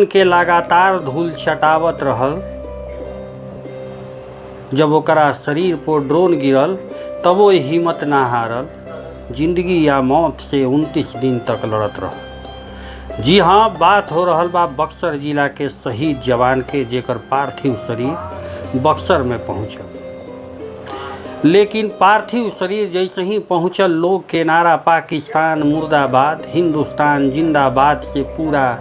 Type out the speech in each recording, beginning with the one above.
के लगातार धूल चटावत रहल। जब ओकरा शरीर पर ड्रोन गिरल तब वो हिम्मत ना हारल। जिंदगी या मौत से 29 दिन तक लड़त रहल। जी हाँ, बात हो रहल बा बक्सर जिला के शहीद जवान के, जेकर पार्थिव शरीर बक्सर में पहुंचल। लेकिन पार्थिव शरीर जैसे ही पहुंचल, लोग के नारा पाकिस्तान मुर्दाबाद, हिंदुस्तान जिंदाबाद से पूरा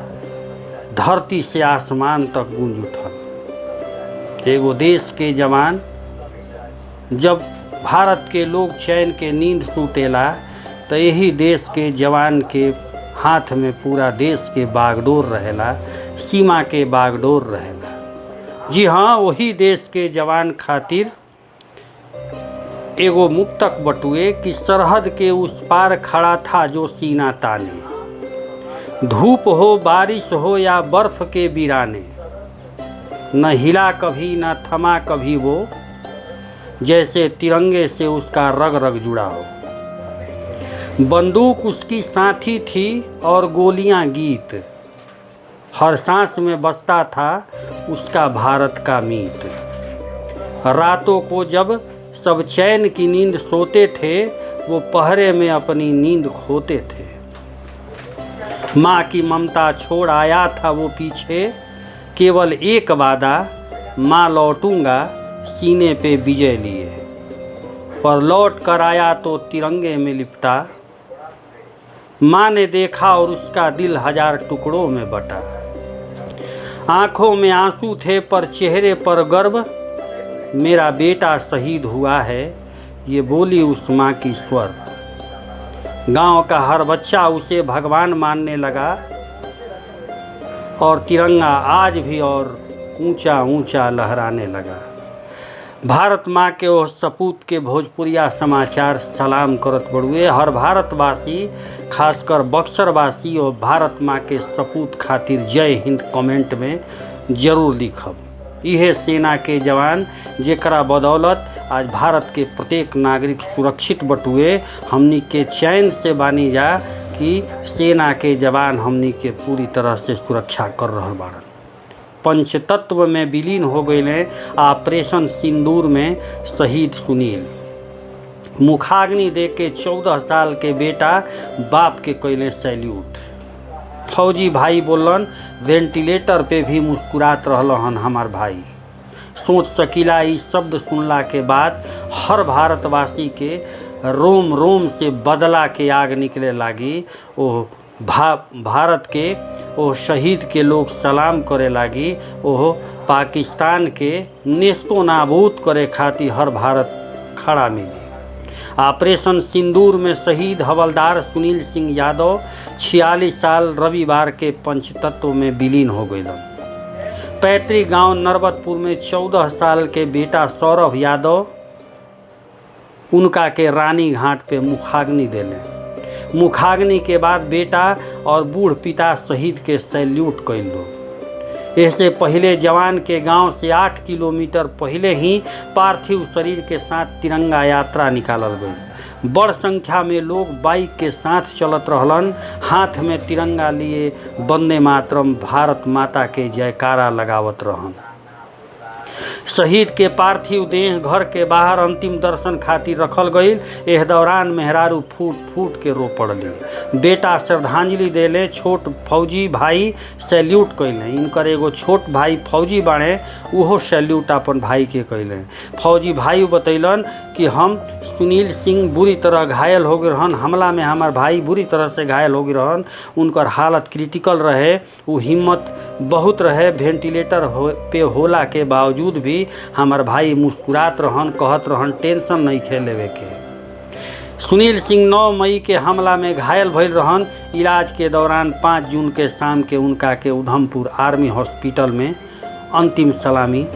धरती से आसमान तक गूंज उठल। एगो देश के जवान, जब भारत के लोग चैन के नींद सुतेला तो यही देश के जवान के हाथ में पूरा देश के बागडोर रहेला, सीमा के बागडोर रहेला। जी हाँ, वही देश के जवान खातिर एगो मुक्तक बटुए कि सरहद के उस पार खड़ा था जो सीना ताने, धूप हो बारिश हो या बर्फ के वीराने, न हिला कभी न थमा कभी वो, जैसे तिरंगे से उसका रग रग जुड़ा हो। बंदूक उसकी साथी थी और गोलियां गीत, हर सांस में बसता था उसका भारत का मीत। रातों को जब सब चैन की नींद सोते थे, वो पहरे में अपनी नींद खोते थे। माँ की ममता छोड़ आया था वो पीछे, केवल एक वादा, माँ लौटूंगा सीने पे विजय लिए। पर लौट कर आया तो तिरंगे में लिपटा, माँ ने देखा और उसका दिल 1000 टुकड़ों में बटा। आंखों में आंसू थे पर चेहरे पर गर्व, मेरा बेटा शहीद हुआ है, ये बोली उस माँ की स्वर। गांव का हर बच्चा उसे भगवान मानने लगा और तिरंगा आज भी और ऊंचा ऊंचा लहराने लगा। भारत माँ के वो सपूत के भोजपुरिया समाचार सलाम करत बड़ुए। हर भारतवासी, खासकर बक्सरवासी और भारत माँ के सपूत खातिर जय हिंद कमेंट में जरूर लिखब। यह सेना के जवान जेकरा बदौलत आज भारत के प्रत्येक नागरिक सुरक्षित बटुए। हमनी के चैन से बानी जा कि सेना के जवान हमनी के पूरी तरह से सुरक्षा कर रहल बाड़न। पंचतत्व में विलीन हो गए ऑपरेशन सिंदूर में शहीद सुनील। मुखाग्नि दे के 14 साल के बेटा बाप के कैले सैल्यूट। फौजी भाई बोलन, वेंटिलेटर पे भी मुस्कुरात रहलन हमार भाई। सोच सकीला इस शब्द सुनला के बाद हर भारतवासी के रोम रोम से बदला के आग निकले लागी। ओ भारत के ओ शहीद के लोग सलाम करे लागी। ओह पाकिस्तान के नेस्तो नाबूद करे खातिर हर भारत खड़ा मिली। ऑपरेशन सिंदूर में शहीद हवलदार सुनील सिंह यादव 46 साल रविवार के पंचतत्व में विलीन हो गए। पैतृक गांव नरबतपुर में 14 साल के बेटा सौरभ यादव, उनका के रानी घाट पे मुखाग्नि देले। मुखाग्नि के बाद बेटा और बूढ़ पिता शहीद के सैल्यूट कैलो। इससे पहले जवान के गांव से 8 किलोमीटर पहले ही पार्थिव शरीर के साथ तिरंगा यात्रा निकालल गई। बड़ संख्या में लोग बाइक के साथ चलत रहलन, हाथ में तिरंगा लिए वंदे मातरम भारत माता के जयकारा लगावत रहन। शहीद के पार्थिव देह घर के बाहर अंतिम दर्शन खातिर रखल गई। एह दौरान मेहरारू फूट फूट के रो पड़ली। बेटा श्रद्धांजलि देले, छोट फौजी भाई सैल्यूट कैले। इनकर एगो छोट भाई फौजी बाड़े, उहो सैल्यूट अपन भाई के कैले। फौजी भाई बतैलन कि हम सुनील सिंह बुरी तरह घायल हो गए रहन, हमला में हमार भाई बुरी तरह से घायल हो गए रहन, उनकर हालत क्रिटिकल रहे, वो हिम्मत बहुत रहे। वेंटिलेटर पे होला के बावजूद भी हमार भाई मुस्कुरात रहन, कहत रहन टेंशन नहीं खे लेवे के। सुनील सिंह 9 मई के हमला में घायल भइल रहन। इलाज के दौरान 5 जून के शाम के उनका के उधमपुर आर्मी हॉस्पिटल में अंतिम सलामी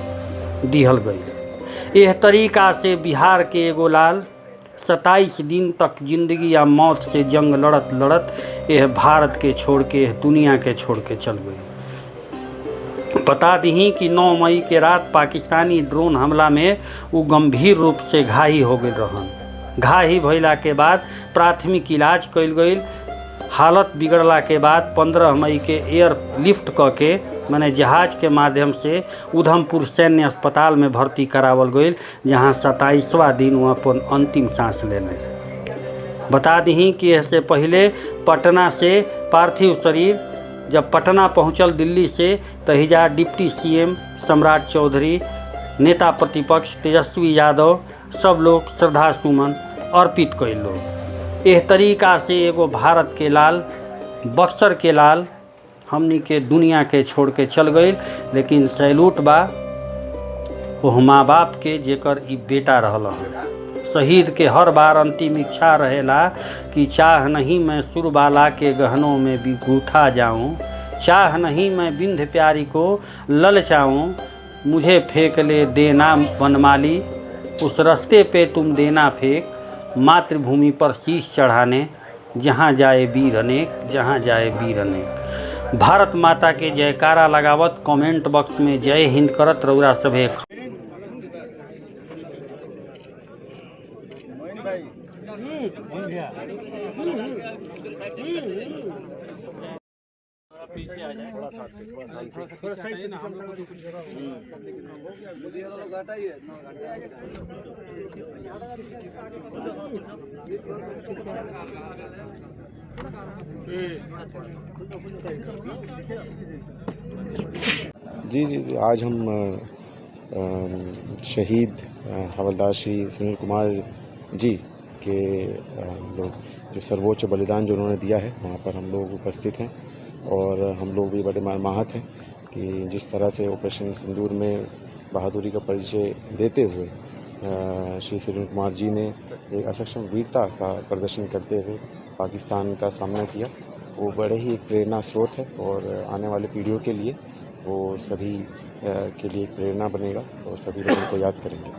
दिहल गई। यह तरीका से बिहार के एगो लाल 27 दिन तक जिंदगी या मौत से जंग लड़त लड़त यह भारत के छोड़ के, यह दुनिया के छोड़ के चल गई। बता दी कि 9 मई के रात पाकिस्तानी ड्रोन हमला में वो गंभीर रूप से घायल हो गए रहन। घायल भइला के बाद प्राथमिक इलाज कइल गई। हालत बिगड़ला के बाद 15 मई के एयर लिफ्ट क के माने जहाज के माध्यम से उधमपुर सैन्य अस्पताल में भर्ती करावल गई, जहाँ 27वां दिन वो अपन अंतिम सांस लेने। बता दी कि इससे पहले पटना से पार्थिव शरीर जब पटना पहुंचल दिल्ली से, तहिजा डिप्टी सीएम सम्राट चौधरी, नेता प्रतिपक्ष तेजस्वी यादव, सब लोग श्रद्धा सुमन अर्पित कैलो। एह तरीका से एगो भारत के लाल, बक्सर के लाल हमनी के दुनिया के छोड़ के चल गई। लेकिन सैल्यूट बा वो माँ बाप के जेकर ई बेटा रहल। शहीद के हर बार अंतिम इच्छा रहेला कि चाह नहीं मैं सुरबाला के गहनों में भी गूथा जाऊं, चाह नहीं मैं बिंध प्यारी को ललचाऊं, मुझे फेंक ले देना वनमाली, उस रास्ते पे तुम देना फेंक, मातृभूमि पर शीश चढ़ाने, जहाँ जाए वीर अनेक, जहाँ जाए वीर अनेक। भारत माता के जयकारा लगावत कमेंट बॉक्स में जय हिंद करत रउरा सभे। थोड़ा साइड से ना हम लोग जी, आज हम शहीद हवलदार श्री सुनील कुमार जी के लोग जो सर्वोच्च बलिदान जो उन्होंने दिया है, वहाँ पर हम लोग उपस्थित हैं और हम लोग भी बड़े मर्माहत हैं कि जिस तरह से ऑपरेशन सिंदूर में बहादुरी का परिचय देते हुए श्री सुनील कुमार जी ने एक असक्षम वीरता का प्रदर्शन करते हुए पाकिस्तान का सामना किया, वो बड़े ही एक प्रेरणा स्रोत है और आने वाले पीढ़ियों के लिए वो सभी के लिए एक प्रेरणा बनेगा और सभी लोग उनको याद करेंगे।